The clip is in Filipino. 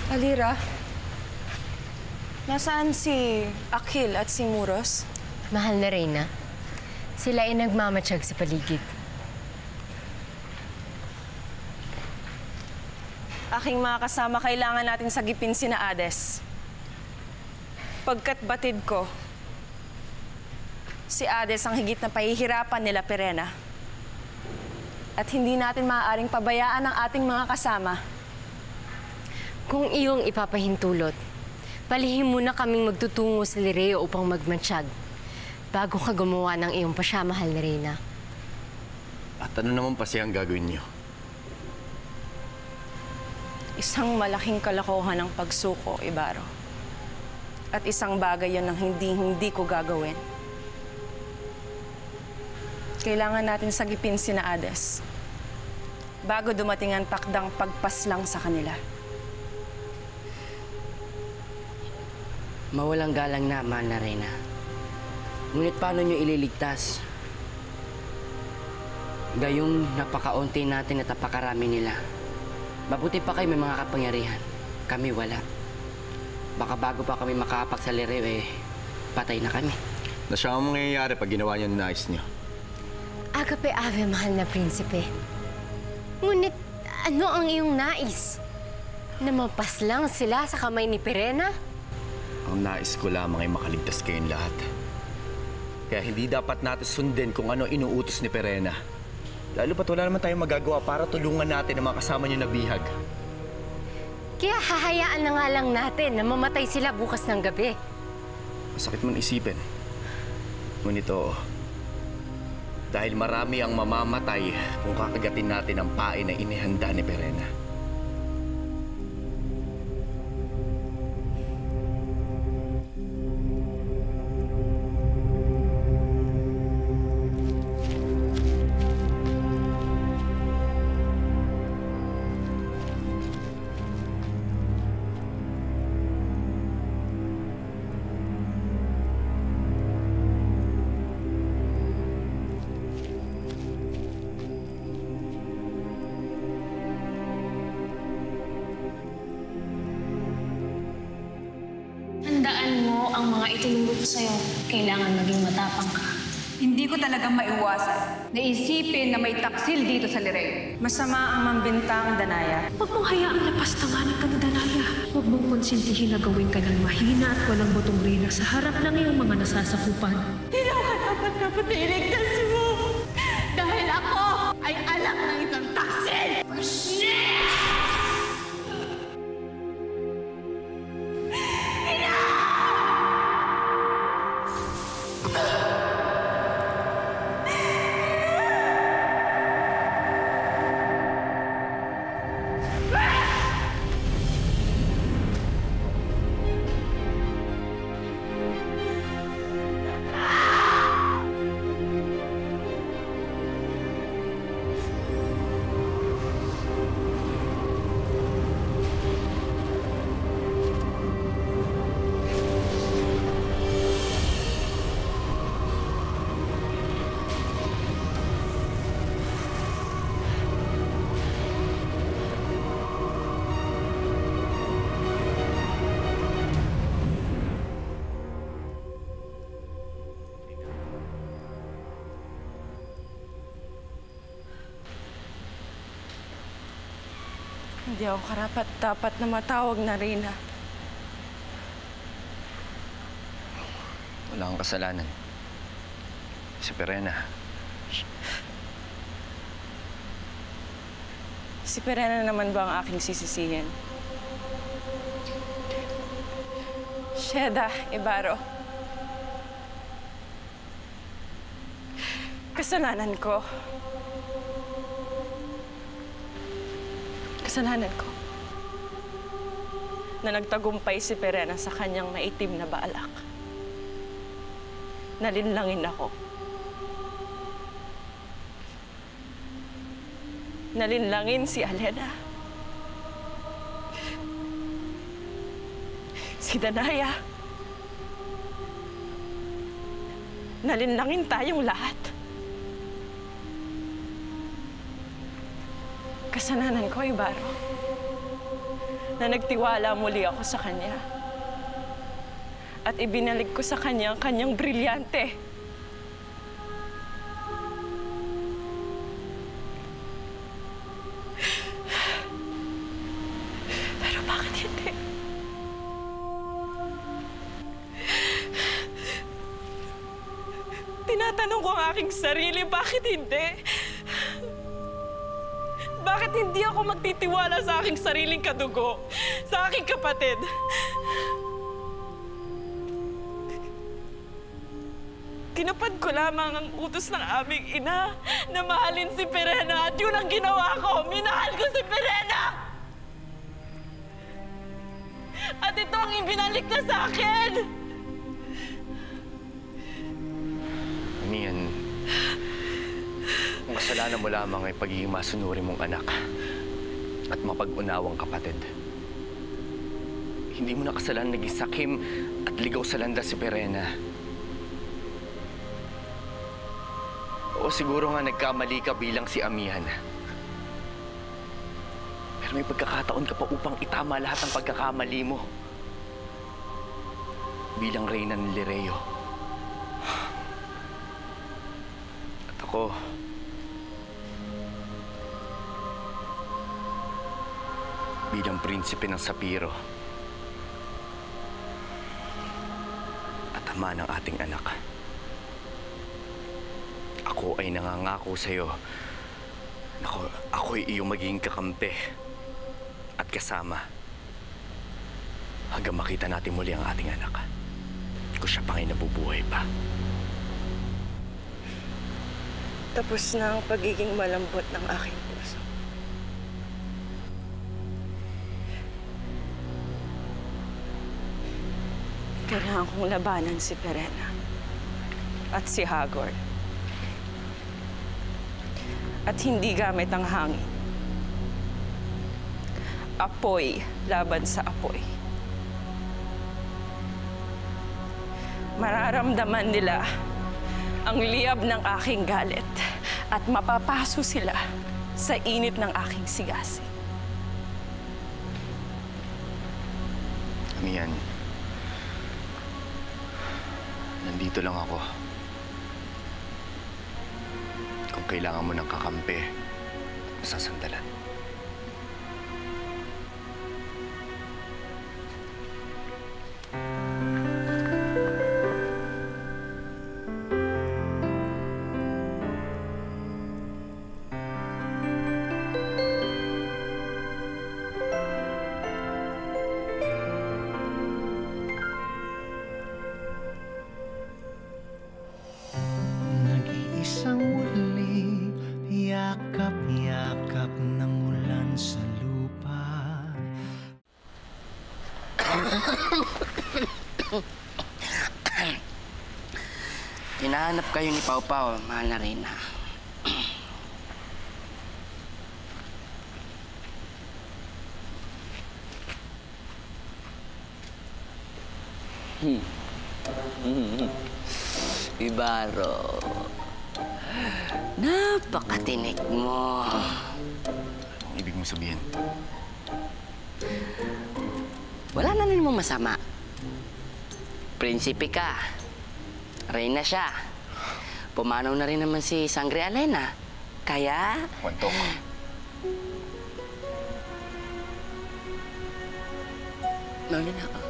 Alira, nasaan si Akhil at si Muros? Mahal na Reyna, sila ay nagmamatsyag sa paligid. Aking mga kasama, kailangan nating sagipin sina Hades. Pagkat batid ko, si Hades ang higit na pahihirapan nila Pirena. At hindi natin maaaring pabayaan ang ating mga kasama. Kung iyong ipapahintulot, palihim muna kaming magtutungo sa Lireo upang magmatsyag bago ka gumawa ng iyong pasya, mahal na Reyna. At ano naman pa siyang gagawin niyo? Isang malaking kalokohan ang pagsuko, Ibaro. At isang bagay yun ang hindi ko gagawin. Kailangan natin sagipin sina Hades bago dumating ang takdang pagpaslang sa kanila. Mawalang galang na, mahal na Reyna. Ngunit paano nyo ililigtas? Gayong napakaunti natin at napakarami nila. Mabuti pa kayo may mga kapangyarihan. Kami wala. Baka bago pa kami makahapak sa Lireo, patay na kami. Na siya ang mangyayari pag ginawa niyo ang nais niyo. Agape ave, mahal na prinsipe. Ngunit ano ang iyong nais? Na mapaslang sila sa kamay ni Pirena? Ang nais ko lamang ay makaligtas kayong lahat. Kaya hindi dapat natin sundin kung ano inuutos ni Pirena. Lalo pat wala naman tayong magagawa para tulungan natin ang mga kasama niyo na bihag. Kaya hahayaan na nga lang natin na mamatay sila bukas ng gabi. Masakit man isipin. Ngunit oo. Dahil marami ang mamamatay kung kakagatin natin ang pain na inihanda ni Pirena. Tandaan mo ang mga itinuro ko sa'yo. Kailangan maging matapang ka. Hindi ko talagang maiwasan na isipin na may taksil dito sa Lireo. Masama ang mambintang, Danaya. Huwag mong hayaang lapastanganan ka ni Danaya. Huwag mong konsintihin na gawin ka ng mahina at walang botong reyna sa harap ng iyong mga nasasakupan. Hindi ako dapat iligtas mo! Dahil ako ay anak ng isang taksil! Hindi ako karapat-dapat na matawag na Reyna. Wala kang kasalanan. Si Pirena. Si Pirena naman ba ang aking sisisihin? Sheda, Ibaro. Kasalanan ko. Kasalanan ko na nagtagumpay si Pirena sa kanyang maitim na balak. Nalinlangin ako. Nalinlangin si Alena. Si Danaya. Nalinlangin tayong lahat. Kasalanan ko, Ibaro. na nagtiwala muli ako sa kanya. At ibinalik ko sa kanya ang kanyang brilyante. Pero bakit hindi? Tinatanong ko ang aking sarili, bakit hindi? Bakit hindi ako magtitiwala sa aking sariling kadugo, sa aking kapatid? Tinupad ko lamang ang utos ng aming ina na mahalin si Perena at yun ang ginawa ko. Minahal ko si Perena! At ito ang ibinalik na sa akin! Amihan, kasalanan mo lamang ay pagiging masunuri mong anak at mapag-unawang kapatid. Hindi mo na kasalanan naging sakim at ligaw sa landas si Perena. O siguro nga nagkamali ka bilang si Amihan. Pero may pagkakataon ka pa upang itama lahat ng pagkakamali mo. Bilang reyna ng Lireo. At ako, bilang prinsipe ng Sapiro at ama ng ating anak. Ako ay nangangako sa'yo na ako'y iyong magiging kakampi at kasama hanggang makita natin muli ang ating anak. Kung siya pang ay nabubuhay pa. Tapos na ang pagiging malambot ng aking puso. Kailangan kong labanan si Perena at si Hagor. At hindi gamit ang hangin. Apoy laban sa apoy. Mararamdaman nila ang liyab ng aking galit at mapapaso sila sa init ng aking sigasi. Amihan, nandito lang ako. Kung kailangan mo ng kakampi, masasandalan. Nag-iisang muling yakap-yakap ng ulan sa lupa. Hinahanap kayo ni Pau Pau, mahal na Reyna. Ibaro, napakatinik mo. Anong ibig mo sabihin? Wala na rin mo masama. Prinsipe ka. Reyna siya. Pumanaw na rin naman si Sangre Alena. Kaya... Wantok. Mauna na ako.